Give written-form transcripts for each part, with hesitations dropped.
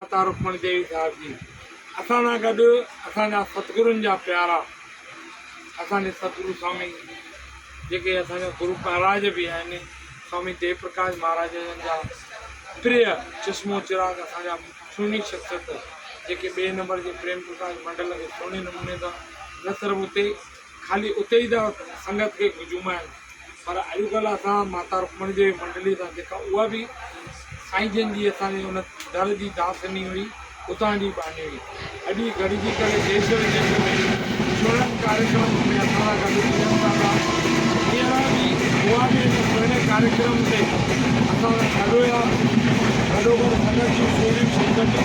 माता रुक्मणी देवी साहब जी असां सां गॾु असांजा सतगुरुनि जा प्यारा असांजे सतगुरु स्वामी जेके असांजा गुरु महाराज भी आहिनि स्वामी देव प्रकाश महाराज जा प्रिय चश्मो चिराग असांजा सुहिणी शख़्सियत जेके ॿिए नंबर जे प्रेम प्रकाश मंडल खे सुहिणे नमूने सां न सिर्फ़ु उते ख़ाली उते ई था संगत खे घुमाइनि पर अॼुकल्ह असां माता रुक्मणी देवी मंडली सां जेका उहा बि साईं जन जी असांजे हुन दर जी दासनी हुई उतां जी बानी हुई अॼु गॾिजी करे देश विदेश में सुहिणनि कार्यक्रम में असां सां गॾु थियनि था हींअर बि उहा बि हिन सुहिणे कार्यक्रम ते असां सां गॾु हुया गॾोगॾु संगत जूं सुहिणियूं संगतूं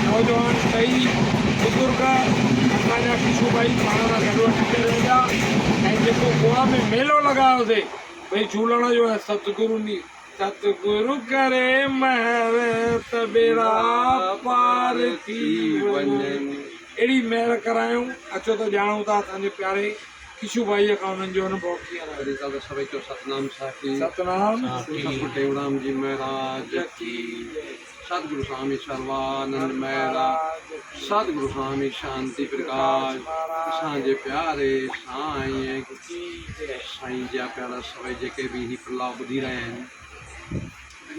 नौजवान टई बुज़ुर्ग असांजा किशूभाई पाण सां गॾु वठी करे वेंदा ऐं जेको गोवा में मेलो लॻायोसीं भई झूलण जो ऐं सतगुरुनि सतगुरु करे महर त बेड़ा पार थी वञनि अहिड़ी महर करायूं अचो त ॼाणूं था असांजे प्यारे किशू भाईअ खां उन्हनि जो अनुभव कीअं रहियो। सभई चओ सतनाम साखी सतनाम टेवराम जी महाराज की सतगुरु स्वामी सर्वानंद महाराज सतगुरु स्वामी शांति प्रकाश असांजे प्यारे साईं साईं जा प्यारा सभई जेके बि हीउ प्रलाप ॿुधी रहिया आहिनि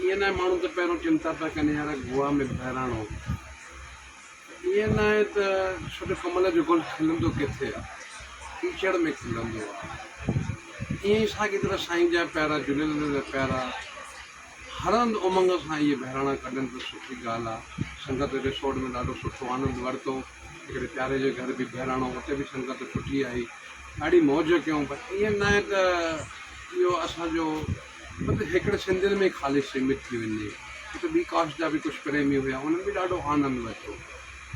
ईअं न माण्हू त पहिरियों चिंता पिया कनि यार गोवा में बहिराणो ईअं न आहे त छो जो कमल जो गुल खिलंदो किथे आहे कीचड़ में खिलंदो आहे ईअं ई साॻी तरह साईं जा प्यारा झूलेलाल जा प्यारा हर हंधि उमंग सां इहे बहिराणा कढनि त सुठी ॻाल्हि आहे संगत रिसोर्ट में ॾाढो सुठो आनंदु वरितो हिकिड़े प्यारे जे घर बि बहिराणो उते बि संगत सुठी आई ॾाढी मौज कयूं पर ईअं न आहे त इहो असांजो मतिलबु हिकिड़े सिंधियुनि में ख़ाली सीमित थी वञे हिकु ॿी कास्ट जा बि कुझु प्रेमी हुआ उन्हनि बि ॾाढो आनंदु वरितो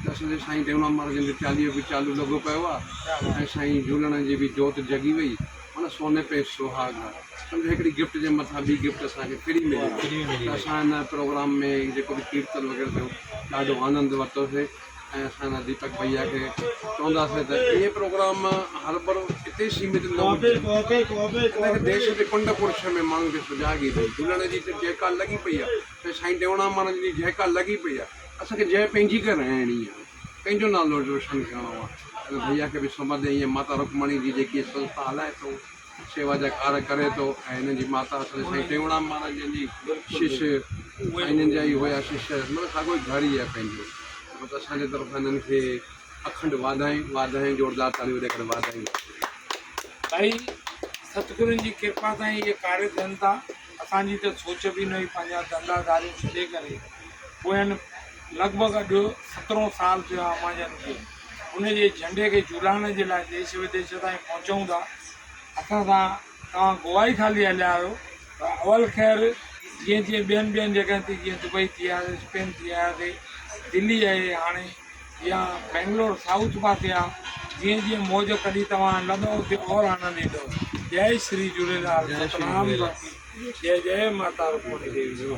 त असांजे साईं टेऊराम महाराज जो चालीहो बि चालू लॻो पियो आहे ऐं साईं झूलण जी बि जोति जगी वई माना सोने पे सुहाग आहे सम्झो हिकिड़ी गिफ्ट जे मथां ॿी गिफ्ट असांखे फ्री मिली त असां हिन प्रोग्राम में जेको बि कीर्तन वग़ैरह थियो ॾाढो आनंदु वरितोसीं ऐं असांजा दीपक भैया खे चवंदासीं त इहे प्रोग्राम हर भर हिते सीमित न हुजे देश जे कुंड पुरुष में माण्हुनि खे सुजागी पई झूलण जी त जयकार लॻी पई आहे ऐं साईं टेऊराम महाराज जी जयकार लॻी पई आहे असांखे जय पंहिंजी करे रहणी आहे पंहिंजो नालो रोशन करिणो आहे भैया खे बि सम्झे ईअं माता रुक्मणी जी जेकी संस्था हलाए थो सेवा जा कार्य करे थो ऐं हिननि जी माता असांजे साईं टेऊराम महाराज जी शिष्य हिननि जा ई हुया शिष्य मतिलबु साॻियो ई घर ई आहे पंहिंजो मतिलबु असांजे तरफ़ां हिननि खे अखंड वाधायूं जोरदार तालियूं ॾेई करे वाधायूं भाई सतगुरुनि जी कृपा सां इहे कार्य थियनि था असांजी त सोच बि न हुई पंहिंजा धंधादारियूं छॾे करे पोयनि लॻभॻि अॼु 17 साल थियो आहे अमाजन खे उनजे झंडे खे झूलाइण जे लाइ देश विदेश ताईं पहुचूं था असां सां तव्हां गोवा ई ख़ाली हलिया आहियो त अवल ख़ैर जीअं जीअं ॿियनि जॻहियुनि ते जीअं दुबई थी आयासीं स्पेन थी आयासीं दिल्ली आहे हाणे या बेंगलोर साउथ पासे आहे जीअं जीअं मौज कढी तव्हां लॻो हुते और आनंद ईंदो जय श्री झूलेलाल सतनाम जय जय माता रुक्मणी देवी।